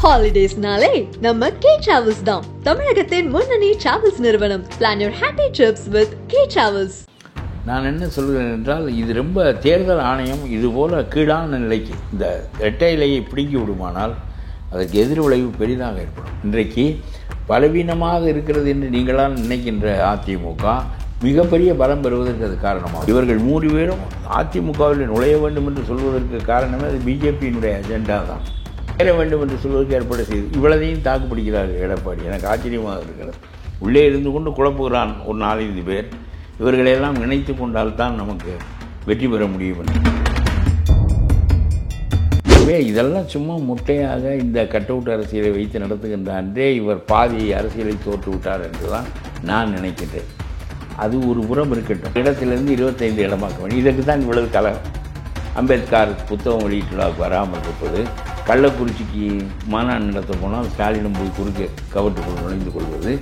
ஹாலிடேஸ்னாலே நம்ம K travels தான். தமிழகத்தின் முன்னணி டிராவல்ஸ் நிறுவனம். Plan your happy trips with K Travels. நான் என்ன சொல்கிறேன் என்றால், இது ரொம்ப தேர்தல் ஆணையம் இதுபோல் கீழான நிலைக்கு இந்த இரட்டை இலையை பிடுங்கி விடுமானால் அதற்கு எதிர் விளைவு பெரிதாக ஏற்படும். இன்றைக்கு பலவீனமாக இருக்கிறது என்று நீங்களால் நினைக்கின்ற அதிமுக மிகப்பெரிய பலம் பெறுவதற்கு அது காரணமாகும். இவர்கள் 3 பேரும் அதிமுகவில் நுழைய வேண்டும் என்று சொல்வதற்கு காரணமே அது பிஜேபியினுடைய அஜெண்டா தான். சேர வேண்டும் என்று சொல்வதற்கு ஏற்பாடு செய்து இவ்வளதையும் தாக்குப்பிடிக்கிறார்கள் எடப்பாடி. எனக்கு ஆச்சரியமாக இருக்கிறது. உள்ளே இருந்து கொண்டு குழப்புகிறான் ஒரு 4-5 பேர். இவர்களையெல்லாம் இணைத்து கொண்டால்தான் நமக்கு வெற்றி பெற முடியும் என்று. இதெல்லாம் சும்மா முட்டையாக இந்த கட் அவுட் அரசியலை வைத்து நடத்துகின்ற அன்றே இவர் பாதி அரசியலை தோற்று விட்டார் என்று தான் நான் நினைக்கின்றேன். அது ஒரு புறம் இருக்கட்டும். இடத்திலிருந்து 25 இடமாக்க வேண்டும். இதற்கு தான் இவ்வளவு கலகம். அம்பேத்கர் புத்தகம் வெளியீட்டுலாவுக்கு வராமல் இருப்பது, கள்ளக்குறிச்சிக்கு மாநாடு நடத்த போனால் ஸ்டாலினும் போய் குறுக்க கவட்டுக்குள் நுழைந்து கொள்வது,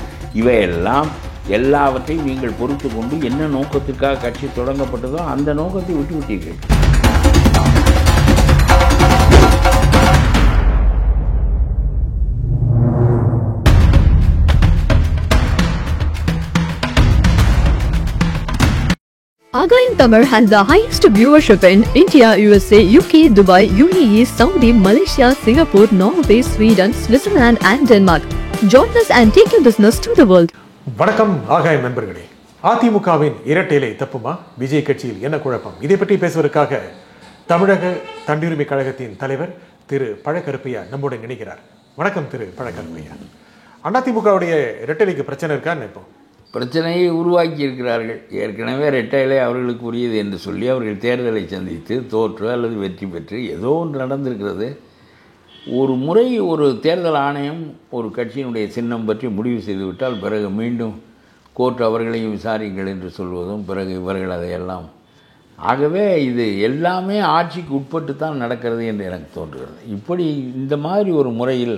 இவையெல்லாம் எல்லாவற்றையும் நீங்கள் பொறுத்து கொண்டு என்ன நோக்கத்திற்காக கட்சி தொடங்கப்பட்டதோ அந்த நோக்கத்தை விட்டுவிட்டீர்கள். Again Tamil has the highest viewership in India, USA, UK, Dubai, UAE, Saudi, Malaysia, Singapore, Norway, Sweden, Switzerland and Denmark. Join us and take your business to the world. வணக்கம் ஆகாயம் நண்பர்களே. அதிமுகவின் இரட்டையிலை தப்புமா? விஜய் கட்சியில் என்ன குழப்பம்? இதை பற்றி பேசுவதற்காக தமிழக தண்டியுரிமை கழகத்தின் தலைவர் திரு பழக்கருப்பையா நம்முடன் இணைகிறார். வணக்கம் திரு பழக்கருப்பையா. அதிமுகவுடைய இரட்டைலைக்கு பிரச்சனை இருக்கா? இப்போ பிரச்சனையை உருவாக்கி இருக்கிறார்கள். ஏற்கனவே இரட்டை இலை அவர்களுக்கு உரியது என்று சொல்லி அவர்கள் தேர்தலை சந்தித்து தோற்று அல்லது வெற்றி பெற்று ஏதோ ஒன்று நடந்திருக்கிறது. ஒரு முறை ஒரு தேர்தல் ஆணையம் ஒரு கட்சியினுடைய சின்னம் பற்றி முடிவு செய்துவிட்டால் பிறகு மீண்டும் கோர்ட் அவர்களையும் விசாரிங்கள் என்று சொல்வதும் பிறகு இவர்கள் அதையெல்லாம். ஆகவே இது எல்லாமே ஆட்சிக்கு உட்பட்டு தான் நடக்கிறது என்று எனக்கு தோன்றுகிறது. இப்படி இந்த மாதிரி ஒரு முறையில்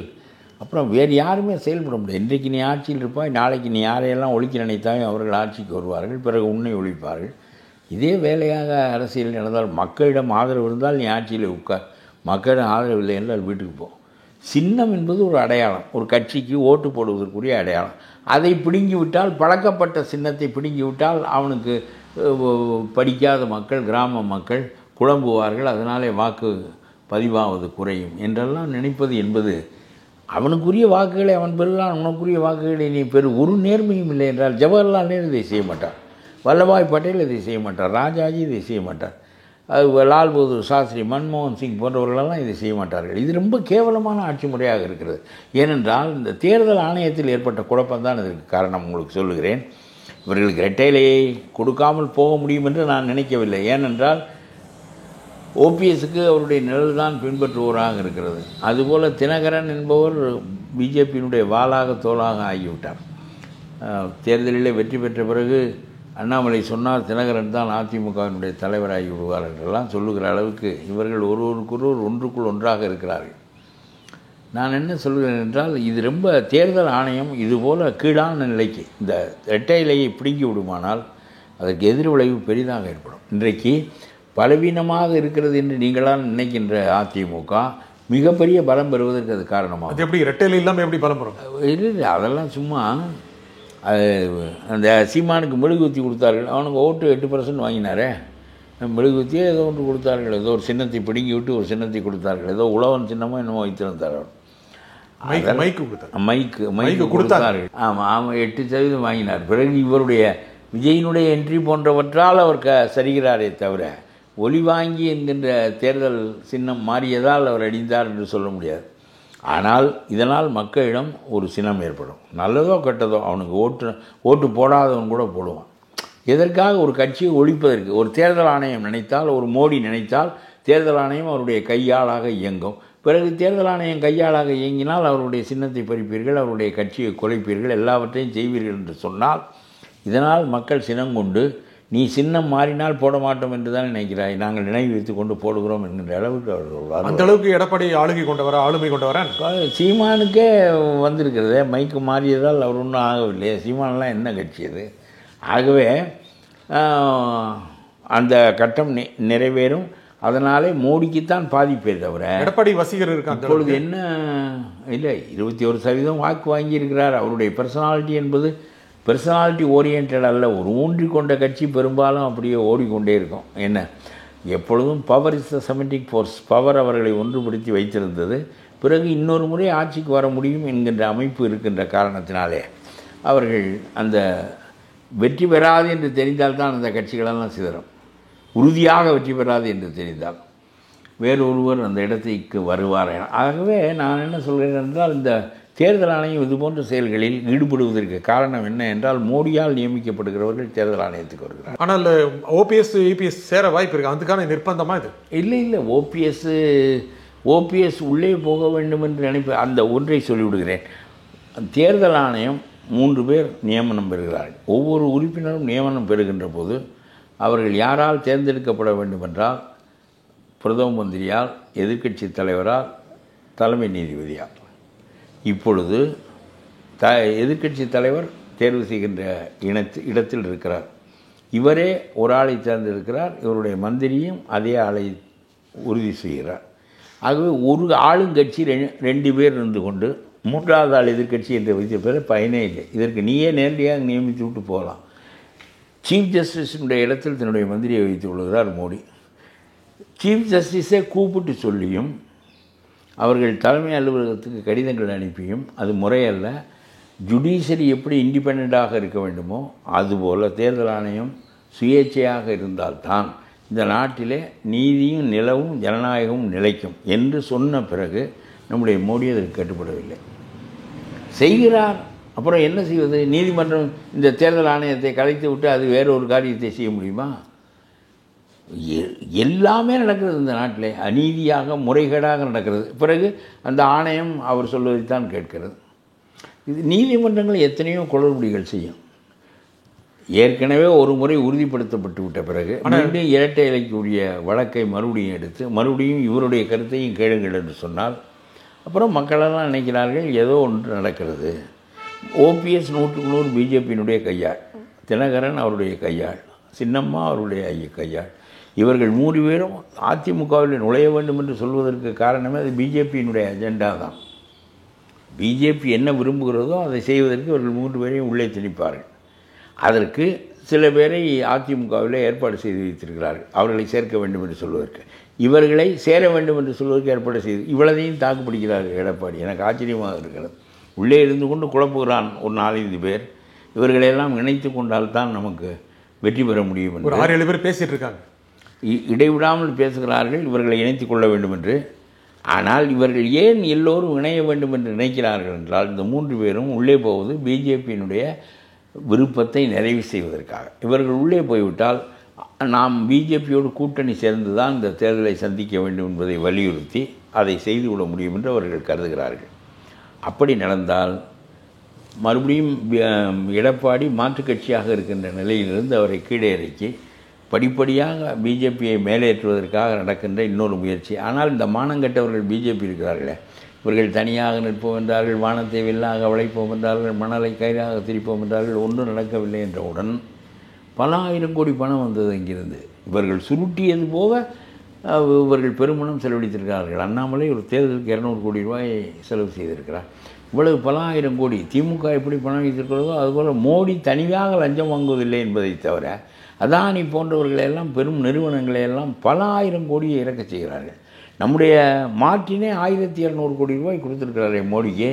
அப்புறம் வேறு யாருமே செயல்பட முடியாது. இன்றைக்கு நீ ஆட்சியில் இருப்பாய், நாளைக்கு நீ யாரையெல்லாம் ஒழிக்க நினைத்தாய் அவர்கள் ஆட்சிக்கு வருவார்கள், பிறகு உன்னை ஒழிப்பார்கள். இதே வேலையாக அரசியல் நடந்தால் மக்களிடம் ஆதரவு இருந்தால் நீ ஆட்சியில் உட்கார், மக்களிடம் ஆதரவு இல்லை என்றால் வீட்டுக்கு போ. சின்னம் என்பது ஒரு அடையாளம், ஒரு கட்சிக்கு ஓட்டு போடுவதற்குரிய அடையாளம். அதை பிடுங்கி விட்டால், பழக்கப்பட்ட சின்னத்தை பிடுங்கி விட்டால் அவனுக்கு படிக்காத மக்கள், கிராம மக்கள் குழம்புவார்கள், அதனாலே வாக்கு பதிவாவது குறையும் என்றெல்லாம் நினைப்பது என்பது அவனுக்குரிய வாக்குகளை அவன் பெறுகிறான், உனக்குரிய வாக்குகளை நீ பெறு. ஒரு நேர்மையும் இல்லை என்றால் ஜவஹர்லால் நேரு இதை செய்ய மாட்டார், வல்லபாய் பட்டேல் இதை செய்ய மாட்டார், ராஜாஜி இதை செய்ய மாட்டார், லால் பகதூர் சாஸ்திரி, மன்மோகன் சிங் போன்றவர்களெல்லாம் இதை செய்ய மாட்டார்கள். இது ரொம்ப கேவலமான ஆட்சி முறையாக இருக்கிறது. ஏனென்றால் இந்த தேர்தல் ஆணையத்தில் ஏற்பட்ட குழப்பம்தான் இதற்கு காரணம். உங்களுக்கு சொல்லுகிறேன், இவர்களுக்கு இரட்டையிலையை கொடுக்காமல் போக முடியும் என்று நான் நினைக்கவில்லை. ஏனென்றால் ஓபிஎஸ்க்கு அவருடைய நிழல் தான் பின்பற்றுவோராக இருக்கிறது. அதுபோல் தினகரன் என்பவர் பிஜேபியினுடைய வாளாக தோளாக ஆகிவிட்டார். தேர்தலில் வெற்றி பெற்ற பிறகு அண்ணாமலை சொன்னார் தினகரன் தான் அதிமுகவினுடைய தலைவராகி விடுவார் என்றெல்லாம் சொல்லுகிற அளவுக்கு இவர்கள் ஒன்றுக்குள் ஒன்றாக இருக்கிறார்கள். நான் என்ன சொல்கிறேன் என்றால், இது ரொம்ப தேர்தல் ஆணையம் இதுபோல் கீழான நிலைக்கு இந்த இரட்டை இலையை பிடுங்கி விடுமானால் அதற்கு எதிர் விளைவு பெரிதாக ஏற்படும். இன்றைக்கு பலவீனமாக இருக்கிறது என்று நீங்களால் நினைக்கின்ற அதிமுக மிகப்பெரிய பலம் பெறுவதற்கு அது காரணமாகும். அது எப்படி இரட்டையிலை இல்லாமல் எப்படி பலம் பெறும்? இல்லை, அதெல்லாம் சும்மா. அந்த சீமானுக்கு மெழுகுத்தி கொடுத்தார்கள், அவனுக்கு ஓட்டு 8% வாங்கினாரே. மெழுகுத்தியே ஏதோ ஒன்று கொடுத்தார்கள், ஏதோ ஒரு சின்னத்தை பிடுங்கி விட்டு ஒரு சின்னத்தை கொடுத்தார்கள், ஏதோ உழவன் சின்னமோ என்னமோ வைத்திருந்தார். மைக்கு கொடுத்தார்கள். ஆமாம், 8% வாங்கினார். பிறகு இவருடைய விஜயினுடைய என்ட்ரி போன்றவற்றால் அவர் சரிகிறாரே தவிர ஒலி வாங்கி என்கின்ற தேர்தல் சின்னம் மாறியதால் அவர் அடிந்தார் என்று சொல்ல முடியாது. ஆனால் இதனால் மக்களிடம் ஒரு சினம் ஏற்படும். நல்லதோ கெட்டதோ அவனுக்கு ஓட்டு போடாதவன் கூட போடுவான். எதற்காக? ஒரு கட்சியை ஒழிப்பதற்கு. ஒரு தேர்தல் ஆணையம் நினைத்தால், ஒரு மோடி நினைத்தால் தேர்தல் ஆணையம் அவருடைய கையாளாக இயங்கும். பிறகு தேர்தல் ஆணையம் கையாளாக இயங்கினால் அவருடைய சின்னத்தை பறிப்பீர்கள், அவருடைய கட்சியை குலைப்பீர்கள், எல்லாவற்றையும் செய்வீர்கள் என்று சொன்னால் இதனால் மக்கள் சினம் கொண்டு நீ சின்னம் மாறினால் போட மாட்டோம் என்று தான் நினைக்கிறாய், நாங்கள் நினைவு வைத்து கொண்டு போடுகிறோம் என்கின்ற அளவுக்கு அவர்கள். அந்த அளவுக்கு எடப்பாடி ஆளுமை கொண்டவரா? சீமானுக்கே வந்திருக்கிறதே. மைக்கு மாறியதால் அவர் ஒன்றும் ஆகவில்லையே. சீமானெலாம் என்ன கட்சி அது? ஆகவே அந்த கட்டம் நிறைவேறும். அதனாலே மோடிக்குத்தான் பாதிப்பே தவிர எடப்பாடி வசீகர் இருக்காங்க. இப்பொழுது என்ன இல்லை, 21% வாக்கு வாங்கியிருக்கிறார். அவருடைய பர்சனாலிட்டி என்பது பர்சனாலிட்டி ஓரியன்ட் அல்ல. ஒரு ஊன்றி கொண்ட கட்சி பெரும்பாலும் அப்படியே ஓடிக்கொண்டே இருக்கும். என்ன, எப்பொழுதும் power is the semantic force. Power அவர்களை ஒன்றுபடுத்தி வைத்திருந்தது. பிறகு இன்னொரு முறை ஆட்சிக்கு வர முடியும் என்கின்ற அமைப்பு இருக்கின்ற காரணத்தினாலே அவர்கள் அந்த வெற்றி பெறாது என்று தெரிந்தால்தான் அந்த கட்சிகளெல்லாம் சிதறும். உறுதியாக வெற்றி பெறாது என்று தெரிந்தால் வேறொருவர் அந்த இடத்துக்கு வருவார். ஆகவே நான் என்ன சொல்கிறேன் என்றால், இந்த தேர்தல் ஆணையம் இதுபோன்ற செயல்களில் ஈடுபடுவதற்கு காரணம் என்ன என்றால், மோடியால் நியமிக்கப்படுகிறவர்கள் தேர்தல் ஆணையத்துக்கு வருகிறார். ஆனால் ஓபிஎஸ் இபிஎஸ் சேர வாய்ப்பு இருக்கு. அதுக்கான நிர்பந்தமாக இது இல்லை, ஓபிஎஸ் உள்ளே போக வேண்டும் என்று நினைப்பேன். அந்த ஒன்றை சொல்லிவிடுகிறேன். தேர்தல் ஆணையம் 3 பேர் நியமனம் பெறுகிறார்கள். ஒவ்வொரு உறுப்பினரும் நியமனம் பெறுகின்ற போது அவர்கள் யாரால் தேர்ந்தெடுக்கப்பட வேண்டுமென்றால், பிரதம மந்திரியால், எதிர்க்கட்சி தலைவரால், தலைமை நீதிபதியால். இப்பொழுது எதிர்க்கட்சி தலைவர் தேர்வு செய்கின்ற இடத்தில் இருக்கிறார். இவரே ஒரு ஆளை தேர்ந்தெடுக்கிறார். இவருடைய மந்திரியும் அதே ஆளை உறுதி செய்கிறார். ஆகவே ஒரு ஆளுங்கட்சி 2 பேர் இருந்து கொண்டு 3வது ஆள் எதிர்க்கட்சி என்று வைத்த பேர் பயனே இல்லை. இதற்கு நீயே நேரடியாக நியமித்து விட்டு போகலாம். சீஃப் ஜஸ்டிஸினுடைய இடத்தில் தன்னுடைய மந்திரியை வைத்துக் கொள்கிறார் மோடி. சீஃப் ஜஸ்டிஸை கூப்பிட்டு சொல்லியும் அவர்கள் தலைமை அலுவலகத்துக்கு கடிதங்கள் அனுப்பியும் அது முறையல்ல. ஜுடிஷியரி எப்படி இண்டிபெண்ட்டாக இருக்க வேண்டுமோ அதுபோல் தேர்தல் ஆணையம் சுயேட்சையாக இருந்தால்தான் இந்த நாட்டிலே நீதியும் நிலவும் ஜனநாயகமும் நிலைக்கும் என்று சொன்ன பிறகு நம்முடைய மோடி அதற்கு கட்டுப்படவில்லை. செய்கிறார். அப்புறம் என்ன செய்வது? நீதிமன்றம் இந்த தேர்தல் ஆணையத்தை கலைத்து விட்டு அது வேற ஒரு காரியத்தை செய்ய முடியுமா? எல்லாமே நடக்கிறது இந்த நாட்டிலே, அநீதியாக முறைகேடாக நடக்கிறது. பிறகு அந்த ஆணையம் அவர் சொல்வதைத்தான் கேட்கிறது. இது நீதிமன்றங்கள் எத்தனையோ குளறுபடிகள் செய்யும். ஏற்கனவே ஒரு முறை உறுதிப்படுத்தப்பட்டு விட்ட பிறகு மீண்டும் இரட்டை இலைக்குரிய வழக்கை மறுபடியும் எடுத்து மறுபடியும் இவருடைய கருத்தையும் கேளுங்கள் என்று சொன்னால் அப்புறம் மக்களெல்லாம் நினைக்கிறார்கள் ஏதோ ஒன்று நடக்கிறது. ஓபிஎஸ் 100% பிஜேபியினுடைய கையாள், தினகரன் அவருடைய கையாள், சின்னம்மா அவருடைய கையாள். இவர்கள் 3 பேரும் அதிமுகவில் நுழைய வேண்டும் என்று சொல்வதற்கு காரணமே அது பிஜேபியினுடைய அஜெண்டா தான். பிஜேபி என்ன விரும்புகிறதோ அதை செய்வதற்கு இவர்கள் 3 பேரையும் உள்ளே திணிப்பார்கள். அதற்கு சில பேரை அதிமுகவில் ஏற்பாடு செய்து வைத்திருக்கிறார்கள், அவர்களை சேர்க்க வேண்டும் என்று சொல்வதற்கு. இவர்களை சேர வேண்டும் என்று சொல்வதற்கு ஏற்பாடு செய்து இவ்வளதையும் தாக்குப்பிடிக்கிறார்கள் எடப்பாடி. எனக்கு ஆச்சரியமாக இருக்கிறது. உள்ளே இருந்து கொண்டு குழப்புகிறான் ஒரு 4-5 பேர். இவர்களையெல்லாம் இணைத்து கொண்டால்தான் நமக்கு வெற்றி பெற முடியும் என்று 6-7 பேர் பேசிகிட்டு இருக்காங்க. இடைவிடாமல் பேசுகிறார்கள் இவர்களை இணைத்து கொள்ள வேண்டும் என்று. ஆனால் இவர்கள் ஏன் எல்லோரும் இணைய வேண்டும் என்று நினைக்கிறார்கள் என்றால், இந்த 3 பேரும் உள்ளே போவது பிஜேபியினுடைய விருப்பத்தை நிறைவு செய்வதற்காக. இவர்கள் உள்ளே போய்விட்டால் நாம் பிஜேபியோடு கூட்டணி சேர்ந்து தான் இந்த தேர்தலை சந்திக்க வேண்டும் என்பதை வலியுறுத்தி அதை செய்துவிட முடியும் என்று அவர்கள் கருதுகிறார்கள். அப்படி நடந்தால் மறுபடியும் எடப்பாடி மாற்றுக் கட்சியாக இருக்கின்ற நிலையிலிருந்து அவரை கீழே இறக்கி படிப்படியாக பிஜேபியை மேலேற்றுவதற்காக நடக்கின்ற இன்னொரு முயற்சி. ஆனால் இந்த மானங்கட்டவர்கள் பிஜேபி இருக்கிறார்களே, இவர்கள் தனியாக நிற்போம் என்றார்கள், வானத்தை வில்லாக வளைப்போம் என்றார்கள், மணலை கைதாக திரிப்போம் என்றார்கள். ஒன்றும் நடக்கவில்லை என்றவுடன் பல ஆயிரம் கோடி பணம் வந்தது இங்கிருந்து. இவர்கள் சுருட்டியது போக இவர்கள் பெருமணம் செலவழித்திருக்கிறார்கள். அண்ணாமலை ஒரு தேர்தலுக்கு 200 கோடி ரூபாய் செலவு செய்திருக்கிறார். இவ்வளவு பல ஆயிரம் கோடி. திமுக எப்படி பணம் வைத்திருக்கிறதோ அதுபோல் மோடி தனியாக லஞ்சம் வாங்குவதில்லை என்பதை தவிர அதானி போன்றவர்களையெல்லாம் பெரும் நிறுவனங்களையெல்லாம் பல ஆயிரம் கோடியை இறக்க செய்கிறார்கள். நம்முடைய மார்ட்டினே 1200 கோடி ரூபாய் கொடுத்துருக்கிறாரே மோடிக்கு,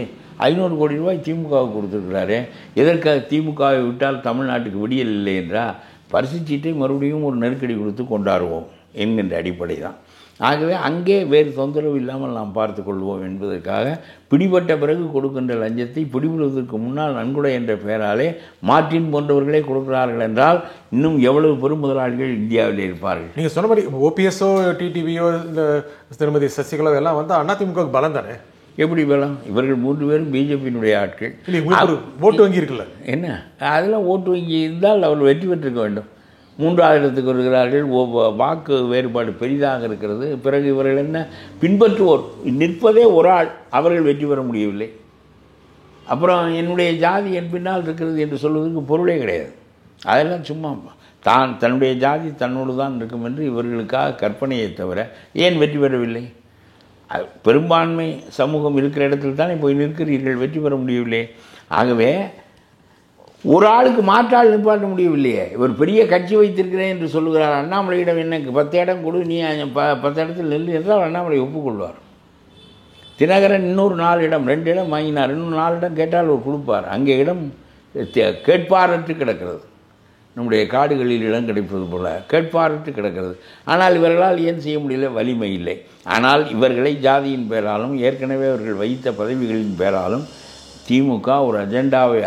500 கோடி ரூபாய் திமுகவுக்கு கொடுத்துருக்கிறாரு. எதற்காக? திமுகவை விட்டால் தமிழ்நாட்டுக்கு விடியல் இல்லை என்றால் பரிசுச்சீட்டை மறுபடியும் ஒரு நெருக்கடி கொடுத்து கொண்டாடுவோம் என்கின்ற அடிப்படை தான். ஆகவே அங்கே வேறு தொந்தரவு இல்லாமல் நாம் பார்த்து கொள்வோம் என்பதற்காக பிடிபட்ட பிறகு கொடுக்கின்ற லஞ்சத்தை பிடிபடுவதற்கு முன்னால் நன்கொடை என்ற பெயராலே மார்ட்டின் போன்றவர்களே கொடுக்கிறார்கள் என்றால் இன்னும் எவ்வளவு பெரும் முதலாளிகள் இந்தியாவில் இருப்பார்கள். நீங்கள் சொன்ன மாதிரி ஓபிஎஸ்ஓ டிடிவியோ இந்த திருமதி சசிகலா எல்லாம் வந்து அதிமுகவுக்கு பலம் தானே? எப்படி பலம்? இவர்கள் 3 பேரும் பிஜேபியினுடைய ஆட்கள். ஓட்டு வங்கி இருக்குல்ல, என்ன அதெல்லாம் ஓட்டு வங்கி இருந்தால் அவர்கள் வெற்றி பெற்றிருக்க வேண்டும். 3வது இடத்துக்கு வருகிறார்கள். வாக்கு வேறுபாடு பெரிதாக இருக்கிறது. பிறகு இவர்கள் என்ன பின்பற்றுவோர் நிற்பதே ஒரு ஆள், அவர்கள் வெற்றி பெற முடியவில்லை. அப்புறம் என்னுடைய ஜாதி என் பின்னால் இருக்கிறது என்று சொல்வதற்கு பொருளே கிடையாது. அதெல்லாம் சும்மா தன்னுடைய ஜாதி தன்னோடு தான் இருக்கும் என்று இவர்களுக்காக கற்பனையை தவிர ஏன் வெற்றி பெறவில்லை? பெரும்பான்மை சமூகம் இருக்கிற இடத்துல தானே போய் நிற்கிறீர்கள், வெற்றி பெற முடியவில்லை. ஆகவே ஒரு ஆளுக்கு மாற்றால் நிப்பாட்ட முடியவில்லையே. இவர் பெரிய கட்சி வைத்திருக்கிறேன் என்று சொல்லுகிறார். அண்ணாமலையிடம் என்ன 10 இடம் கொடு, நீ 10 இடத்தில் நெல் என்றால் அண்ணாமலை ஒப்புக்கொள்வார். தினகரன் இன்னொரு 4 இடம் 2 இடம் வாங்கினார், இன்னும் 4 இடம் கேட்டால் அவர் கொடுப்பார். அங்கே இடம் கேட்பாரற்று கிடக்கிறது. நம்முடைய காடுகளில் இடம் கிடைப்பது போல கேட்பாரற்று கிடக்கிறது. ஆனால் இவர்களால் ஏன் செய்ய முடியல? வலிமை இல்லை. ஆனால் இவர்களை ஜாதியின் பேராலும் ஏற்கனவே அவர்கள் வைத்த பதவிகளின் பேராலும் திமுக ஒரு அஜெண்டாவை,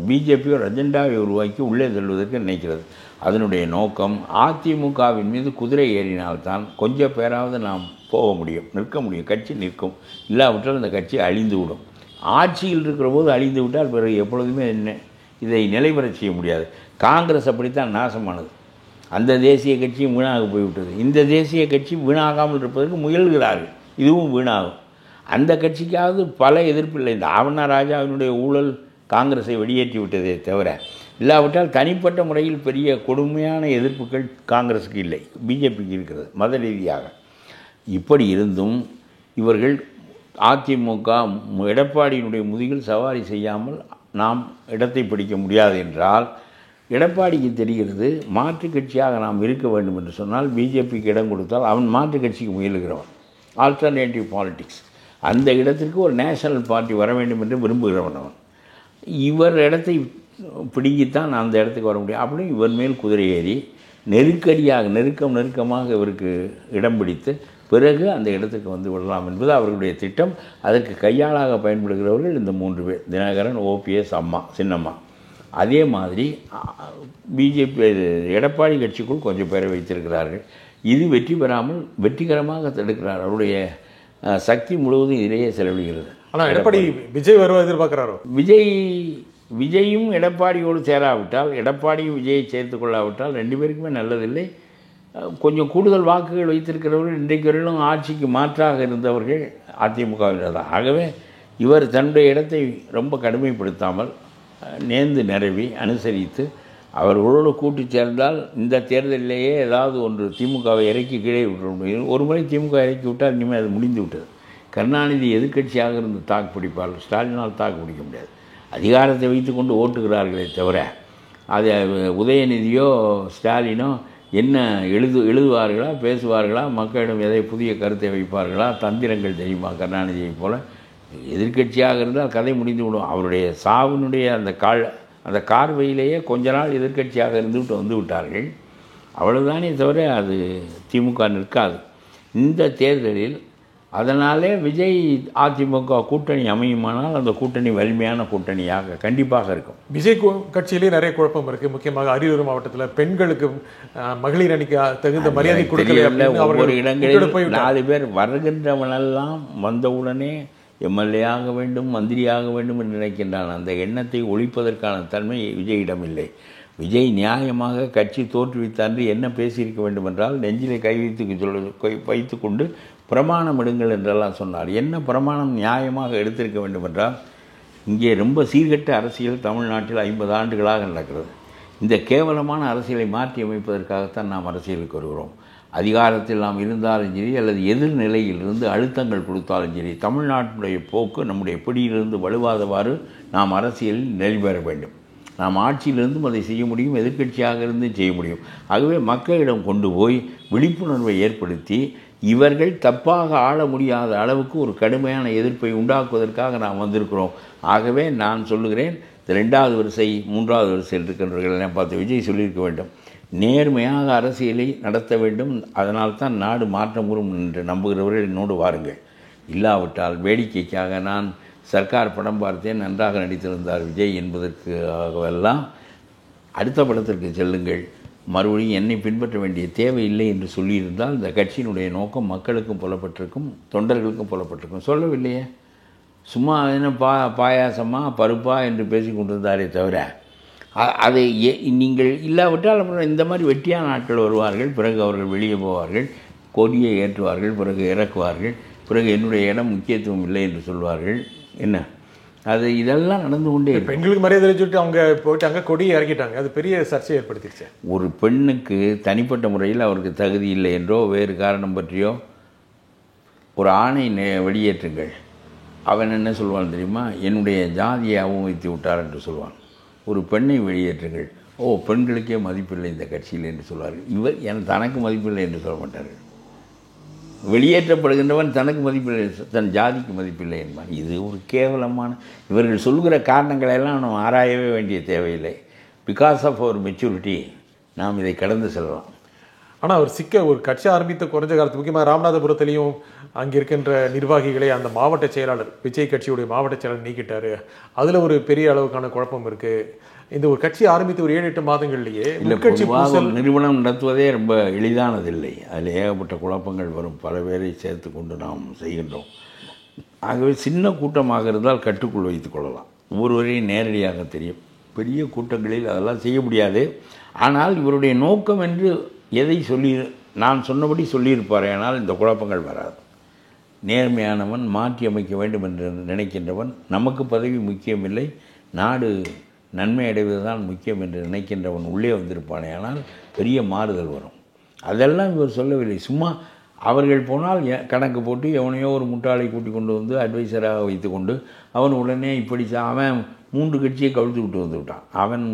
பிஜேபி ஒரு அஜெண்டாவை உருவாக்கி உள்ளே செல்வதற்கு நினைக்கிறது. அதனுடைய நோக்கம் அதிமுகவின் மீது குதிரை ஏறினால்தான் கொஞ்சம் பேராவது நாம் போக முடியும், நிற்க முடியும், கட்சி நிற்கும். இல்லாவிட்டால் அந்த கட்சி அழிந்துவிடும். ஆட்சியில் இருக்கிற போது அழிந்து விட்டால் பிறகு எப்பொழுதுமே இதை நிலைபெறச் செய்ய முடியாது. காங்கிரஸ் அப்படித்தான் நாசமானது. அந்த தேசிய கட்சியும் வீணாக போய்விட்டது. இந்த தேசிய கட்சி வீணாகாமல் இருப்பதற்கு முயல்கிறார்கள், இதுவும் வீணாகும். அந்த கட்சிக்காவது பல எதிர்ப்பில்லை. இந்த ஆவண்ணா ராஜாவினுடைய ஊழல் காங்கிரஸை வெளியேற்றி விட்டதே தவிர, இல்லாவிட்டால் தனிப்பட்ட முறையில் பெரிய கொடுமையான எதிர்ப்புகள் காங்கிரஸுக்கு இல்லை, பிஜேபிக்கு இருக்கிறது மத ரீதியாக. இப்படி இருந்தும் இவர்கள் அதிமுக எடப்பாடியினுடைய முதுகில் சவாரி செய்யாமல் நாம் இடத்தை பிடிக்க முடியாது என்றால், எடப்பாடிக்கு தெரிகிறது மாற்றுக் கட்சியாக நாம் இருக்க வேண்டும் என்று சொன்னால் பிஜேபிக்கு இடம் கொடுத்தால் அவன் மாற்றுக் கட்சிக்கு முயலுகிறவன், ஆல்டர்னேட்டிவ் பாலிடிக்ஸ். அந்த இடத்திற்கு ஒரு நேஷனல் பார்ட்டி வர வேண்டும் என்று விரும்புகிறவன் அவன். இவர் இடத்தை பிடிக்கித்தான் அந்த இடத்துக்கு வர முடியும். அப்படியும் இவர் மேல் குதிரை ஏறி நெருக்கமாக இவருக்கு இடம் பிடித்து பிறகு அந்த இடத்துக்கு வந்து விடலாம் என்பது அவர்களுடைய திட்டம். அதற்கு கையாளாக பயன்படுகிறவர்கள் இந்த 3 பேர், தினகரன், ஓபிஎஸ், அம்மா, சின்னம்மா. அதே மாதிரி பிஜேபி எடப்பாடி கட்சிக்குள் கொஞ்சம் பேரை வைத்திருக்கிறார்கள். இது வெற்றி பெறாமல் வெற்றிகரமாக தடுக்கிறார். அவருடைய சக்தி முழுவதும் இதிலேயே செலவிடுகிறது. ஆனால் எடப்பாடி விஜய் வருவதை எதிர்பார்க்கிறாரோ? விஜயும் எடப்பாடியோடு சேராவிட்டால், எடப்பாடியும் விஜயை சேர்த்து கொள்ளாவிட்டால் 2 பேருக்குமே நல்லதில்லை. கொஞ்சம் கூடுதல் வாக்குகள் வைத்திருக்கிறவர்கள் இன்றைக்கு வரையிலும் ஆட்சிக்கு மாற்றாக இருந்தவர்கள் அதிமுகவில் தான். ஆகவே இவர் தன்னுடைய இடத்தை ரொம்ப கடுமைப்படுத்தாமல் நேர்ந்து நிரவி அனுசரித்து அவர்களோடு கூட்டி சேர்ந்தால் இந்த தேர்தலிலேயே ஏதாவது ஒன்று திமுகவை இறக்கி கீழே விட முடியும். ஒரு முறை திமுக இறக்கி விட்டால் இனிமேல் அது முடிந்து விட்டது. கருணாநிதி எதிர்க்கட்சியாக இருந்து தாக்கு பிடிப்பார்கள், ஸ்டாலினால் தாக்கு பிடிக்க முடியாது. அதிகாரத்தை வைத்து கொண்டு ஓட்டுகிறார்களே தவிர, அது உதயநிதியோ ஸ்டாலினோ என்ன எழுதுவார்களா, பேசுவார்களா, மக்களிடம் எதை புதிய கருத்தை வைப்பார்களா, தந்திரங்கள் தெரியுமா? கருணாநிதியை போல் எதிர்க்கட்சியாக இருந்தால் கதை முடிந்து விடும். அவருடைய சாவினுடைய அந்த கார்வையிலேயே கொஞ்ச நாள் எதிர்க்கட்சியாக இருந்துவிட்டு வந்து விட்டார்கள். அவ்வளவுதானே தவிர அது திமுக நிற்காது இந்த தேர்தலில். அதனாலே விஜய் அதிமுக கூட்டணி அமையுமானால் அந்த கூட்டணி வலிமையான கூட்டணியாக கண்டிப்பாக இருக்கும். விஜய் கட்சியிலே நிறைய குழப்பம் இருக்குது. முக்கியமாக அரியலூர் மாவட்டத்தில் பெண்களுக்கு மகளிர் அணிக்கு தகுந்த மரியாதை கொடுக்கல. ஒவ்வொரு இடங்களில் 4 பேர் வருகின்றவனெல்லாம் வந்தவுடனே எம்எல்ஏ ஆக வேண்டும், மந்திரியாக வேண்டும் என்று நினைக்கின்றான். அந்த எண்ணத்தை ஒழிப்பதற்கான தன்மை விஜயிடம் இல்லை. விஜய் நியாயமாக கட்சி தோற்றுவித்தான்று என்ன பேசியிருக்க வேண்டும் என்றால், நெஞ்சிலே கை வைத்து கொண்டு பிரமாணம் எடுங்கள் என்றெல்லாம் சொன்னார். என்ன பிரமாணம் நியாயமாக எடுத்திருக்க வேண்டும் என்றால், இங்கே ரொம்ப சீர்கெட்ட அரசியல் தமிழ்நாட்டில் 50 ஆண்டுகளாக நடக்கிறது. இந்த கேவலமான அரசியலை மாற்றி அமைப்பதற்காகத்தான் நாம் அரசியலுக்கு வருகிறோம். அதிகாரத்தில் நாம் இருந்தாலும் சரி, அல்லது எதிர்நிலையில் இருந்து அழுத்தங்கள் கொடுத்தாலும் சரி, தமிழ்நாட்டுடைய போக்கு நம்முடைய பிடியிலிருந்து வலுவாதவாறு நாம் அரசியலில் நிலைபெற வேண்டும். நாம் ஆட்சியிலிருந்தும் அதை செய்ய முடியும், எதிர்க்கட்சியாக இருந்து செய்ய முடியும். ஆகவே மக்களிடம் கொண்டு போய் விழிப்புணர்வை ஏற்படுத்தி இவர்கள் தப்பாக ஆள முடியாத அளவுக்கு ஒரு கடுமையான எதிர்ப்பை உண்டாக்குவதற்காக நாம் வந்திருக்கிறோம். ஆகவே நான் சொல்லுகிறேன், 2வது வரிசை 3வது வரிசையில் இருக்கின்றவர்கள் பார்த்து விஜய் சொல்லியிருக்க வேண்டும், நேர்மையாக அரசியலை நடத்த வேண்டும். அதனால்தான் நாடு மாற்றம் வரும் என்று நம்புகிறவர்கள் என்னோடு வாருங்கள். இல்லாவிட்டால் வேடிக்கைக்காக நான் சர்க்கார் படம் பார்த்தேன், நன்றாக நடித்திருந்தார் விஜய் என்பதற்காகவெல்லாம் அடுத்த படத்திற்கு செல்லுங்கள், மறுபடியும் என்னை பின்பற்ற வேண்டிய தேவையில்லை என்று சொல்லியிருந்தால் இந்த கட்சியினுடைய நோக்கம் மக்களுக்கும் புலப்பட்டிருக்கும், தொண்டர்களுக்கும் புலப்பட்டிருக்கும். சொல்லவில்லையே, சும்மா என்ன பாயாசமா பருப்பா என்று பேசி கொண்டிருந்தாரே தவிர, அதை நீங்கள் இல்லாவிட்டால் அப்புறம் இந்த மாதிரி வெட்டியான ஆட்கள் வருவார்கள். பிறகு அவர்கள் வெளியே போவார்கள், கொடியை ஏற்றுவார்கள், பிறகு இறக்குவார்கள், பிறகு என்னுடைய இடம் முக்கியத்துவம் இல்லை என்று சொல்வார்கள். என்ன அது இதெல்லாம் நடந்து கொண்டே இருக்கு. பெண்களுக்கு மரியாதை சொல்லிட்டு அவங்க போயிட்டு அங்கே கொடியை இறக்கிட்டாங்க. அது பெரிய சர்ச்சை ஏற்படுத்திடுச்சு. ஒரு பெண்ணுக்கு தனிப்பட்ட முறையில் அவருக்கு தகுதி இல்லை என்றோ வேறு காரணம் பற்றியோ ஒரு ஆணை வெளியேற்றுங்கள். அவன் என்ன சொல்வான் தெரியுமா? என்னுடைய ஜாதியை அவமதித்து விட்டார் என்று சொல்வான். ஒரு பெண்ணை வெளியேற்றுங்கள். ஓ, பெண்களுக்கே மதிப்பில்லை இந்த கட்சியில் என்று சொல்வார்கள். இவர் தனக்கு மதிப்பில்லை என்று சொல்ல மாட்டார்கள். வெளியேற்றப்படுகின்றவன் தனக்கு மதிப்பில்லை, தன் ஜாதிக்கு மதிப்பில்லை என்பான். இது ஒரு கேவலமான, இவர்கள் சொல்கிற காரணங்களெல்லாம் நாம் ஆராயவே வேண்டிய தேவையில்லை. பிகாஸ் ஆஃப் அவர் மெச்சூரிட்டி நாம் இதை கடந்து செல்லலாம். ஆனால் அவர் ஒரு கட்சி ஆரம்பித்த குறைஞ்ச காலத்து, முக்கியமாக ராமநாதபுரத்துலேயும் அங்கே இருக்கின்ற நிர்வாகிகளை அந்த மாவட்ட செயலாளர், விஜய் கட்சியுடைய மாவட்ட செயலாளர் நீக்கிட்டார். அதில் ஒரு பெரிய அளவுக்கான குழப்பம் இருக்குது. இந்த ஒரு கட்சி ஆரம்பித்து ஒரு 7-8 மாதங்கள்லேயே கட்சி நிறுவனம் நடத்துவதே ரொம்ப எளிதானதில்லை. அதில் ஏகப்பட்ட குழப்பங்கள் வரும். பல பேரை சேர்த்து கொண்டு நாம் செய்கின்றோம். ஆகவே சின்ன கூட்டமாக இருந்தால் கட்டுக்குள் வைத்துக் கொள்ளலாம். ஒவ்வொருவரையும் நேரடியாக தெரியும். பெரிய கூட்டங்களில் அதெல்லாம் செய்ய முடியாது. ஆனால் இவருடைய நோக்கம் என்று எதை நான் சொன்னபடி சொல்லியிருப்பார். ஆனால் இந்த குழப்பங்கள் வராது. நேர்மையானவன், மாற்றி அமைக்க வேண்டும் என்று நினைக்கின்றவன், நமக்கு பதவி முக்கியமில்லை, நாடு நன்மை அடைவது தான் முக்கியம் என்று நினைக்கின்றவன் உள்ளே வந்திருப்பானே. ஆனால் பெரிய மாறுதல் வரும். அதெல்லாம் இவர் சொல்லவில்லை. சும்மா அவர்கள் போனால் கணக்கு போட்டு எவனையோ ஒரு முட்டாளை கூட்டி கொண்டு வந்து அட்வைசராக வைத்து கொண்டு அவன் உடனே இப்படி அவன் 3 கட்சியை கவிழ்த்து விட்டு வந்து விட்டான். அவன்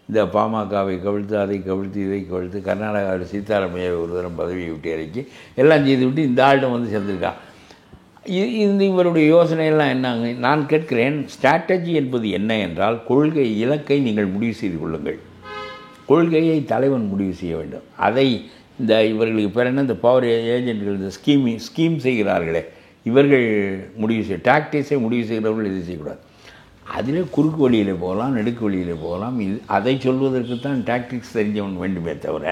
இந்த பாமகவை கவிழ்த்து, அதை கவிழ்த்து, இதை கவிழ்த்து, கர்நாடகாவில் சீதாராமையை ஒரு தரம் பதவியை விட்டு இறக்கி எல்லாம் செய்து விட்டு இந்த ஆள்கிட்ட வந்து சேர்ந்துருக்கான். இவருடைய யோசனையெல்லாம் என்னங்க? நான் கேட்கிறேன், ஸ்ட்ராட்டஜி என்பது என்ன என்றால், கொள்கை இலக்கை நீங்கள் முடிவு செய்து கொள்ளுங்கள். கொள்கையை தலைவன் முடிவு செய்ய வேண்டும். அதை இவர்களுக்கு பேர் என்ன, இந்த பவர் ஏஜென்ட்கள், இந்த ஸ்கீம் செய்கிறார்களே, இவர்கள் முடிவு செய்ய, டாக்டிக்ஸை முடிவு செய்கிறவர்கள் இதை செய்யக்கூடாது. அதில் குறுக்கு வழியில் போகலாம், நெடுக்கு வழியில் போகலாம். அதை சொல்வதற்கு தான் டாக்டிக்ஸ் தெரிஞ்சவன் வேண்டுமே தவிர,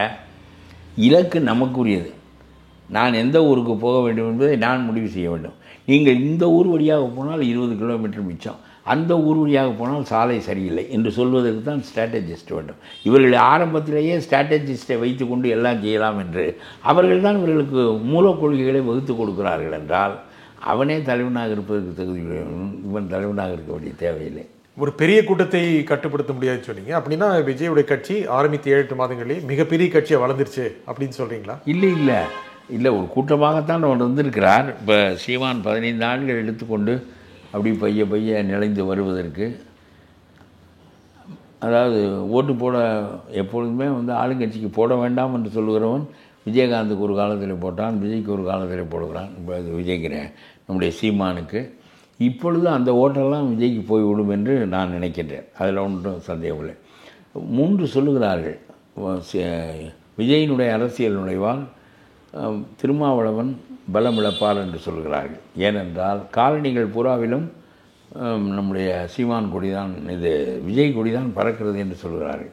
இலக்கு நமக்குரியது. நான் எந்த ஊருக்கு போக வேண்டும் என்பதை நான் முடிவு செய்ய வேண்டும். நீங்கள் இந்த ஊர் வழியாக போனால் 20 கிலோமீட்டர் மிச்சம், அந்த ஊர் வழியாக போனால் சாலை சரியில்லை என்று சொல்வதற்கு தான் ஸ்ட்ராட்டஜிஸ்ட் வேண்டும். இவர்கள் ஆரம்பத்திலேயே ஸ்ட்ராட்டஜிஸ்ட்டை வைத்து கொண்டு எல்லாம் செய்யலாம் என்று அவர்கள் தான் இவர்களுக்கு மூலக் கொள்கைகளை வகுத்து கொடுக்கிறார்கள் என்றால், அவனே தலைவனாக இருப்பதற்கு தகுதி, இவன் தலைவனாக இருக்க வேண்டிய தேவையில்லை. ஒரு பெரிய கூட்டத்தை கட்டுப்படுத்த முடியாதுன்னு சொன்னீங்க. அப்படின்னா விஜயுடைய கட்சி ஆரம்பித்த 7-8 மாதங்களிலே மிகப்பெரிய கட்சியை வளர்ந்துருச்சு அப்படின்னு சொல்கிறீங்களா? இல்லை, ஒரு கூட்டமாகத்தான் அவர் வந்திருக்கிறார். இப்போ சீமான் 15 ஆண்டுகள் எடுத்துக்கொண்டு அப்படி பைய நிலைந்து வருவதற்கு, அதாவது ஓட்டு போட எப்பொழுதுமே ஆளுங்கட்சிக்கு போட வேண்டாம் என்று சொல்லுகிறவன் விஜயகாந்துக்கு ஒரு காலத்தில் போட்டான், விஜய்க்கு ஒரு காலத்தில் போடுகிறான். இப்போ அது விஜய்க்கிறேன் நம்முடைய சீமானுக்கு. இப்பொழுது அந்த ஓட்டெல்லாம் விஜய்க்கு போய்விடும் என்று நான் நினைக்கின்றேன். அதில் ஒன்றும் சந்தேகம் இல்லை. 3 சொல்லுகிறார்கள். விஜயினுடைய அரசியல் நுழைவால் திருமாவளவன் பலமிழப்பார் என்று சொல்கிறார்கள். ஏனென்றால் காலனிகள் பூராவிலும் நம்முடைய சீமான் கொடிதான், விஜய் கொடிதான் பறக்கிறது என்று சொல்கிறார்கள்.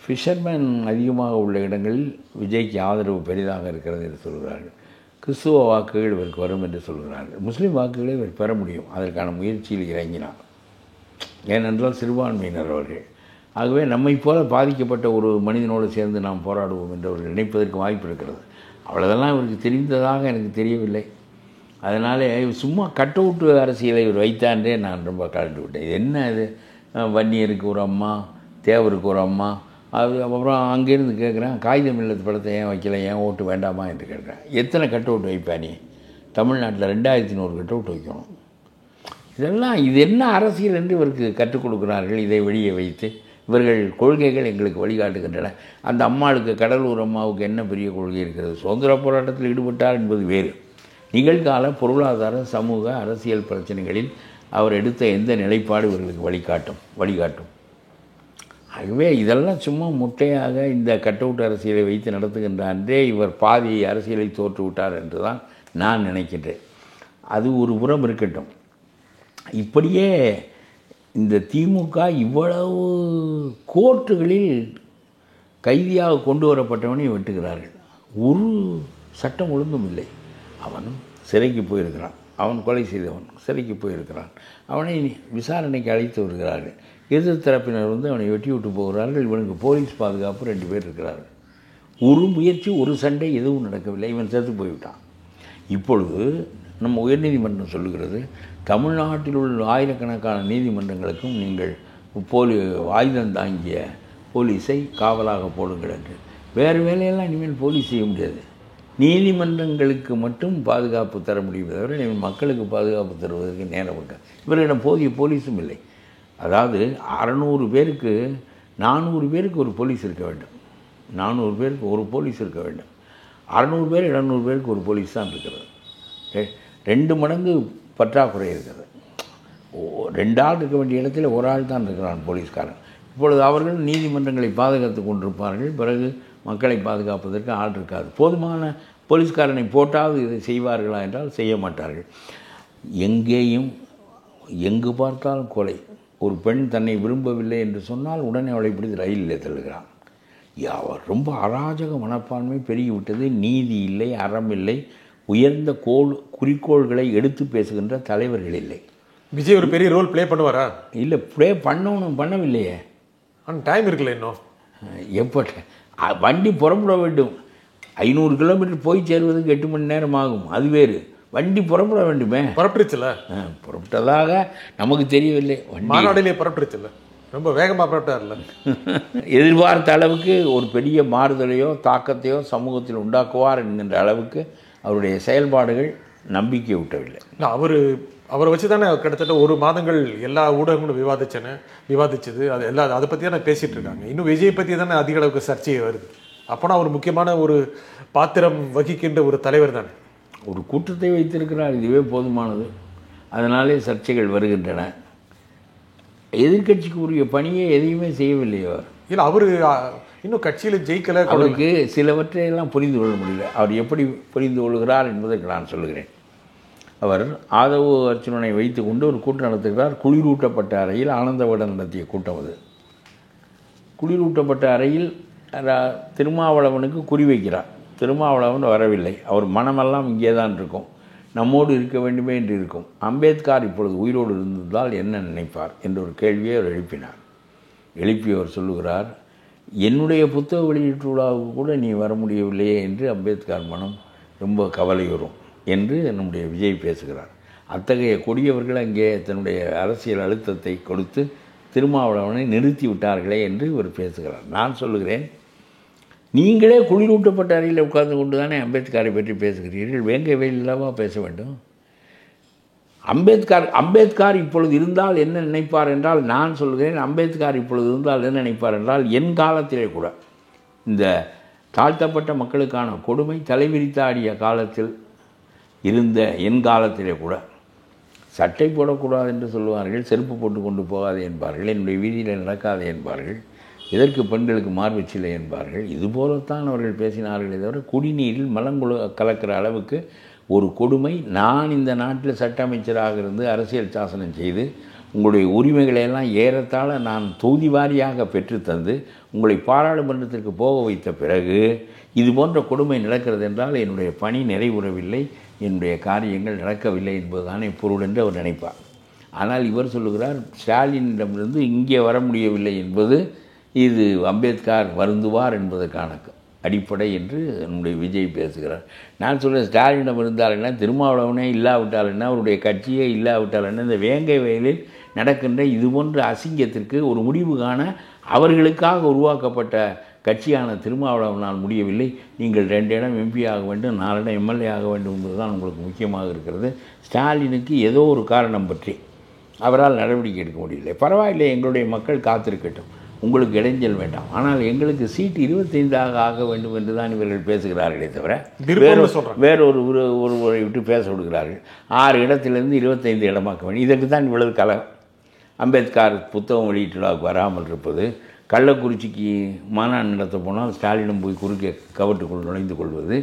ஃபிஷர்மேன் அதிகமாக உள்ள இடங்களில் விஜய்க்கு ஆதரவு பெரிதாக இருக்கிறது என்று சொல்கிறார்கள். கிறிஸ்துவ வாக்குகள் இவருக்கு வரும் என்று சொல்கிறார்கள். முஸ்லீம் வாக்குகளை இவர் பெற முடியும், அதற்கான முயற்சியில் இறங்கினார். ஏனென்றால் சிறுபான்மையினர் அவர்கள். ஆகவே நம்மை போல பாதிக்கப்பட்ட ஒரு மனிதனோடு சேர்ந்து நாம் போராடுவோம் என்று அவர்கள் நினைப்பதற்கு வாய்ப்பு இருக்கிறது. அவ்வளோதெல்லாம் இவருக்கு தெரிந்ததாக எனக்கு தெரியவில்லை. அதனால் சும்மா கட் அவுட்டு அரசியலை இவர் வைத்தான்றே நான் ரொம்ப கலந்து விட்டேன். இது என்ன இது, வன்னியருக்கு ஒரு அம்மா, தேவருக்கு ஒரு அம்மா, அது அப்புறம் அங்கேருந்து கேட்குறேன், காகிதம் இல்லத்து படத்தை ஏன் வைக்கல, ஏன் ஓட்டு வேண்டாமா என்று கேட்குறேன். எத்தனை கட் அவுட் வைப்பா நீ? தமிழ்நாட்டில் 2100 கட் அவுட் வைக்கணும். இது என்ன அரசியல் என்று இவருக்கு கற்றுக் கொடுக்குறார்கள். இதை வெளியே வைத்து இவர்கள் கொள்கைகள் எங்களுக்கு வழிகாட்டுகின்றன. அந்த அம்மாளுக்கு, கடலூர் அம்மாவுக்கு என்ன பெரிய கொள்கை இருக்கிறது? சுதந்திர போராட்டத்தில் ஈடுபட்டார் என்பது வேறு. நிகழ்கால பொருளாதார, சமூக, அரசியல் பிரச்சனைகளில் அவர் எடுத்த எந்த நிலைப்பாடு இவர்களுக்கு வழிகாட்டும். ஆகவே இதெல்லாம் சும்மா முட்டையாக இந்த கட் அவுட் அரசியலை வைத்து நடத்துகின்ற அன்றே இவர் பாதி அரசியலை தோற்றுவிட்டார் என்று தான் நான் நினைக்கின்றேன். அது ஒரு புறம் இருக்கட்டும். இப்படியே இந்த திமுக இவ்வளவு கோர்ட்டுகளில் கைதியாக கொண்டு வரப்பட்டவனை வெட்டுகிறார்கள். ஒரு சட்டம் ஒழுங்கும் இல்லை. அவன் சிறைக்கு போயிருக்கிறான், அவன் கொலை செய்தவன் சிறைக்கு போயிருக்கிறான், அவனை விசாரணைக்கு அழைத்து வருகிறார்கள். எதிர் தரப்பினர் அவனை வெட்டி விட்டு போகிறார்கள். இவனுக்கு போலீஸ் பாதுகாப்பு 2 பேர் இருக்கிறார்கள். ஒரு முயற்சி, ஒரு சண்டை எதுவும் நடக்கவில்லை. இவன் செத்து போய்விட்டான். இப்பொழுது நம்ம உயர்நீதிமன்றம் சொல்லுகிறது, தமிழ்நாட்டில் உள்ள ஆயிரக்கணக்கான நீதிமன்றங்களுக்கும் நீங்கள் ஆயுதம் தாங்கிய போலீஸை காவலாக போடுங்கள் என்று. வேறு வேலையெல்லாம் இனிமேல் போலீஸ் செய்ய முடியாது. நீதிமன்றங்களுக்கு மட்டும் பாதுகாப்பு தர முடியும் தவிர நீங்கள் மக்களுக்கு பாதுகாப்பு தருவதற்கு நேரம் இருக்க. இவர்களிடம் போதிய போலீஸும் இல்லை. அதாவது 600 பேருக்கு 400 பேருக்கு ஒரு போலீஸ் இருக்க வேண்டும், 400 பேருக்கு ஒரு போலீஸ் இருக்க வேண்டும். 600 பேர் 700 பேருக்கு ஒரு போலீஸ் தான் இருக்கிறது. 2 மடங்கு பற்றாக்குறை இருக்கிறது. 2 ஆள் இருக்க வேண்டிய இடத்துல ஒரு ஆள் தான் இருக்கிறான் போலீஸ்காரன். இப்பொழுது அவர்கள் நீதிமன்றங்களை பாதுகாத்து கொண்டிருப்பார்கள், பிறகு மக்களை பாதுகாப்பதற்கு ஆள் இருக்காது. போதுமான போலீஸ்காரனை போட்டாவது இதை செய்வார்களா என்றால் செய்ய மாட்டார்கள். எங்கேயும் எங்கு பார்த்தாலும் கொலை. ஒரு பெண் தன்னை விரும்பவில்லை என்று சொன்னால் உடனே அவளை பிடித்து ரயிலில் தள்ளுகிறான். ரொம்ப அராஜக மனப்பான்மை பெருகிவிட்டது. நீதி இல்லை, அறம் இல்லை, உயர்ந்த குறிக்கோள்களை எடுத்து பேசுகின்ற தலைவர்கள் இல்லை. விஜய் ஒரு பெரிய ரோல் ப்ளே பண்ணுவாரா? இல்லை, ப்ளே பண்ணவில்லையே. ஆனால் டைம் இருக்குல்ல இன்னும். எப்போ வண்டி புறப்பட வேண்டும். 500 கிலோமீட்டர் போய் சேருவதுக்கு 8 மணி நேரம் ஆகும். அது வேறு. வண்டி புறப்பட வேண்டுமே. புறப்பட்டுச்சுல? புறப்பட்டதாக நமக்கு தெரியவில்லை. மாநாட்டிலே புறப்பட்டுச்சுல, ரொம்ப வேகமாக புறப்பட்டார்ல. எதிர்பார்த்த அளவுக்கு ஒரு பெரிய மாறுதலையோ தாக்கத்தையோ சமூகத்தில் உண்டாக்குவார் என்கின்ற அளவுக்கு அவருடைய செயல்பாடுகள் நம்பிக்கை விட்டவில்லை. அவரை வச்சு தானே கிட்டத்தட்ட 1 மாதங்கள் எல்லா ஊடகங்களும் விவாதிச்சது. அதை பற்றி தானே பேசிகிட்டு இருக்காங்க. இன்னும் விஜய் பற்றி தானே அதிக அளவுக்கு சர்ச்சை வருது. அப்போனா ஒரு முக்கியமான ஒரு பாத்திரம் வகிக்கின்ற ஒரு தலைவர் தானே. ஒரு கூட்டத்தை வைத்திருக்கிறார், இதுவே போதுமானது. அதனாலே சர்ச்சைகள் வருகின்றன. எதிர்கட்சிக்கு உரிய பணியை எதையுமே செய்யவில்லை அவர். இல்லை, அவர் இன்னும் கட்சியில் ஜெயிக்கலை. அவருக்கு சிலவற்றையெல்லாம் புரிந்து கொள்ள முடியல. அவர் எப்படி புரிந்து கொள்கிறார் என்பதற்கு நான் சொல்லுகிறேன். அவர் ஆதவ அர்ச்சுனனை வைத்து கொண்டு ஒரு கூட்டம் நடத்துகிறார். குளிரூட்டப்பட்ட அறையில் ஆனந்தவிடன் நடத்திய கூட்டம் அது. குளிரூட்டப்பட்ட அறையில் திருமாவளவனுக்கு குறிவைக்கிறார். திருமாவளவன் வரவில்லை. அவர் மனமெல்லாம் இங்கே தான் இருக்கும், நம்மோடு இருக்க வேண்டுமே என்று இருக்கும். அம்பேத்கர் இப்பொழுது உயிரோடு இருந்ததால் என்ன நினைப்பார் என்ற ஒரு கேள்வியை அவர் எழுப்பினார். எழுப்பியவர் சொல்லுகிறார், என்னுடைய புத்தக வெளியீட்டு விழாவுக்கு கூட நீ வர முடியவில்லையே என்று அம்பேத்கர் மனம் ரொம்ப கவலை வரும் என்று நம்முடைய விஜய் பேசுகிறார். அத்தகைய கொடியவர்கள் அங்கே தன்னுடைய அரசியல் அழுத்தத்தை கொடுத்து திருமாவளவனை நிறுத்தி விட்டார்களே என்று இவர் பேசுகிறார். நான் சொல்லுகிறேன், நீங்களே குளிரூட்டப்பட்ட அறையில் உட்கார்ந்து கொண்டு தானே அம்பேத்கரை பற்றி பேசுகிறீர்கள். வேங்கை வெயில் இல்லாமல் பேச வேண்டும். அம்பேத்கர் இப்பொழுது இருந்தால் என்ன நினைப்பார் என்றால், நான் சொல்கிறேன், அம்பேத்கர் இப்பொழுது இருந்தால் என்ன நினைப்பார் என்றால், என் காலத்திலே கூட இந்த தாழ்த்தப்பட்ட மக்களுக்கான கொடுமை தலைவிரித்தாடிய காலத்தில் இருந்த என் காலத்திலே கூட சட்டை போடக்கூடாது என்று சொல்லுவார்கள், செருப்பு போட்டு கொண்டு போகாது என்பார்கள், என்னுடைய வீதியில் நடக்காது என்பார்கள், இதற்கு பெண்களுக்கு மார்பச்சில்லை என்பார்கள். இதுபோலத்தான் அவர்கள் பேசினார்களே தவிர குடிநீரில் மலங்குழு கலக்கிற அளவுக்கு ஒரு கொடுமை. நான் இந்த நாட்டில் சட்ட அமைச்சராக இருந்து அரசியல் சாசனம் செய்து உங்களுடைய உரிமைகளையெல்லாம் ஏறத்தாழ நான் தொகுதி வாரியாக பெற்றுத்தந்து உங்களை பாராளுமன்றத்திற்கு போக வைத்த பிறகு இது போன்ற கொடுமை நடக்கிறது என்றால் என்னுடைய பணி நிறைவுறவில்லை, என்னுடைய காரியங்கள் நடக்கவில்லை என்பதுதானே பொருள் என்று அவர் நினைப்பார். ஆனால் இவர் சொல்லுகிறார், ஸ்டாலினிடமிருந்து இங்கே வர முடியவில்லை என்பது இது அம்பேத்கர் வருந்துவார் என்பதற்கான அடிப்படை என்று நம்முடைய விஜய் பேசுகிறார். நான் சொல்கிறேன், ஸ்டாலினிடம் இருந்தால் என்ன, திருமாவளவனே இல்லாவிட்டால் என்ன, அவருடைய கட்சியே இல்லாவிட்டால் என்ன, இந்த வேங்கை வயலில் நடக்கின்ற இது போன்ற அசிங்கத்திற்கு ஒரு முடிவு காண அவர்களுக்காக உருவாக்கப்பட்ட கட்சியான திருமாவளவனால் முடியவில்லை. நீங்கள் 2 இடம் எம்பி ஆக வேண்டும், 4 இடம் எம்எல்ஏ ஆக வேண்டும் என்பதுதான் உங்களுக்கு முக்கியமாக இருக்கிறது. ஸ்டாலினுக்கு ஏதோ ஒரு காரணம் பற்றி அவரால் நடவடிக்கை எடுக்க முடியவில்லை. பரவாயில்லை, எங்களுடைய மக்கள் காத்திருக்கட்டும், உங்களுக்கு இடைஞ்சல் வேண்டாம். ஆனால் எங்களுக்கு சீட்டு 25 ஆக வேண்டும் என்று தான் இவர்கள் பேசுகிறார்களே தவிர ஒருவரை விட்டு பேச விடுகிறார்கள். 6 இடத்திலிருந்து 25 இடமாக்க வேண்டும். இதற்கு தான் இவ்வளவு கலகம். அம்பேத்கர் புத்தகம் வெளியீட்டுலாவுக்கு வராமல் இருப்பது, கள்ளக்குறிச்சிக்கு மாநாடு நடத்த போனால் ஸ்டாலினும் போய் குறுக்கே கவட்டுக்குள் நுழைந்து கொள்வது,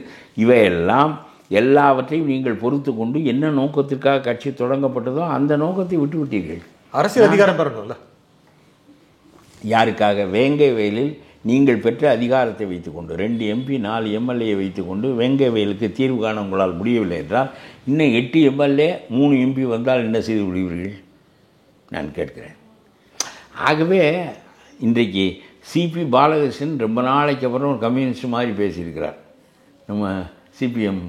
இவையெல்லாம் எல்லாவற்றையும் நீங்கள் பொறுத்து கொண்டு என்ன நோக்கத்திற்காக கட்சி தொடங்கப்பட்டதோ அந்த நோக்கத்தை விட்டுவிட்டீர்கள். அரசியல் அதிகாரம் பெறணும்ல. யாருக்காக? வேங்கை வயலில் நீங்கள் பெற்ற அதிகாரத்தை வைத்துக்கொண்டு 2 எம்பி 4 எம்எல்ஏ வைத்துக்கொண்டு வேங்கை வயலுக்கு தீர்வு காண உங்களால் முடியவில்லை என்றால் இன்னும் 8 எம்எல்ஏ 3 எம்பி வந்தால் என்ன செய்து விடுவீர்கள் நான் கேட்கிறேன். ஆகவே இன்றைக்கு சிபி பாலகிருஷ்ணன் ரொம்ப நாளைக்கு அப்புறம் ஒரு கம்யூனிஸ்ட் மாதிரி பேசியிருக்கிறார். நம்ம சிபிஎம்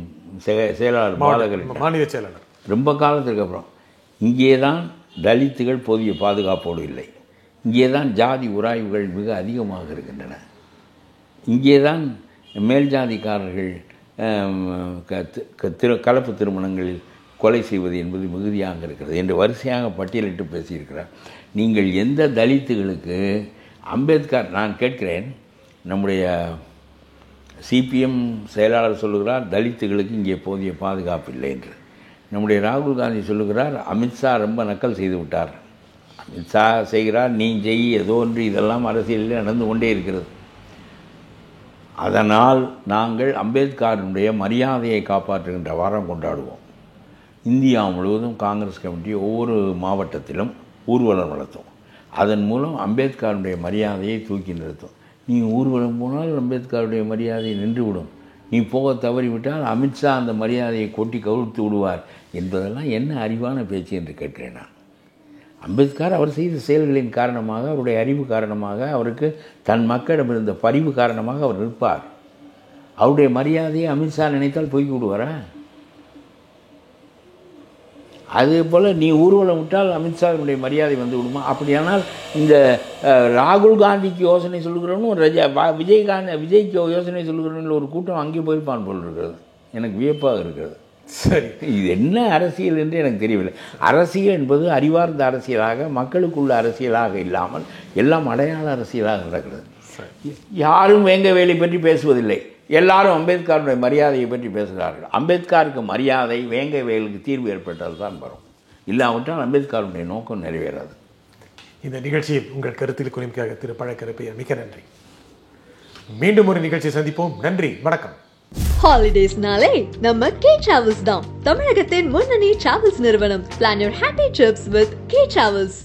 செயலாளர் பாலகிருஷ்ணன் மாநில செயலாளர். ரொம்ப காலத்துக்கு அப்புறம் இங்கே தான் தலித்துகள் போதிய பாதுகாப்போடு இல்லை. இங்கே தான் ஜாதி உராய்வுகள் மிக அதிகமாக இருக்கின்றன. இங்கே தான் மேல் ஜாதிக்காரர்கள் கலப்பு திருமணங்களில் கொலை செய்வது என்பது மிகுதியாக இருக்கிறது என்று வரிசையாக பட்டியலிட்டு பேசியிருக்கிறார். நீங்கள் எந்த தலித்துகளுக்கு அம்பேத்கர், நான் கேட்கிறேன், நம்முடைய சிபிஎம் செயலாளர் சொல்லுகிறார் தலித்துகளுக்கு இங்கே போதிய பாதுகாப்பு இல்லை என்று. நம்முடைய ராகுல் காந்தி சொல்லுகிறார் அமித்ஷா ரொம்ப நக்கல் செய்து விட்டார். அமித்ஷா செய்கிறார், நீ செய், ஏதோ ஒன்று, இதெல்லாம் அரசியலில் நடந்து கொண்டே இருக்கிறது. அதனால் நாங்கள் அம்பேத்கருடைய மரியாதையை காப்பாற்றுகின்ற வாரம் கொண்டாடுவோம். இந்தியா முழுவதும் காங்கிரஸ் கமிட்டி ஒவ்வொரு மாவட்டத்திலும் ஊர்வலம் நடத்தும். அதன் மூலம் அம்பேத்கருடைய மரியாதையை தூக்கி நிறுத்தும். நீ ஊர்வலம் போனால் அம்பேத்கருடைய மரியாதை நின்றுவிடும். நீ போக தவறிவிட்டால் அமித்ஷா அந்த மரியாதையை கொட்டி கவிழ்த்து விடுவார் என்பதெல்லாம் என்ன அறிவான பேச்சு என்று கேட்கிறேன் நான். அம்பேத்கர் அவர் செய்த செயல்களின் காரணமாக, அவருடைய அறிவு காரணமாக, அவருக்கு தன் மக்களிடம் இருந்த பரிவு காரணமாக அவர் நிற்பார். அவருடைய மரியாதையை அமித்ஷா நினைத்தால் போய்க்கு விடுவாரா? அதே போல் நீ ஊர்வலம் விட்டால் அமித்ஷாவினுடைய மரியாதை வந்து விடுமா? அப்படியானால் இந்த ராகுல் காந்திக்கு யோசனை சொல்லுகிறவனும் விஜய்க்கு யோசனை சொல்லுகிறவன் ஒரு கூட்டம் அங்கே போயிருப்பான் போல் இருக்கிறது. எனக்கு வியப்பாக இருக்கிறது. சரி, இது என்ன அரசியல் என்று எனக்கு தெரியவில்லை. அரசியல் என்பது அறிவார்ந்த அரசியலாக, மக்களுக்குள்ள அரசியலாக இல்லாமல் எல்லாம் அடையாள அரசியலாக நடக்கிறது. யாரும் வேங்க வேலை பற்றி பேசுவதில்லை. எல்லாரும் அம்பேத்கருடைய மரியாதையை பற்றி பேசுகிறார்கள். அம்பேத்கருக்கு மரியாதை, வேங்க வேலுக்கு தீர்வு ஏற்பட்டால் தான் வரும். இல்லாவிட்டால் அம்பேத்கருடைய நோக்கம் நிறைவேறாது. இந்த நிகழ்ச்சியில் உங்கள் கருத்தில் குறிப்பாக திரு பழக்கருப்பையா மிக்க நன்றி. மீண்டும் ஒரு நிகழ்ச்சி சந்திப்போம். நன்றி, வணக்கம். ஹாலிடேஸ்னாலே நம்ம கே டிராவல்ஸ் தான் தமிழகத்தின் முன்னணி டிராவல்ஸ் நிறுவனம். Plan your happy trips with K Travels.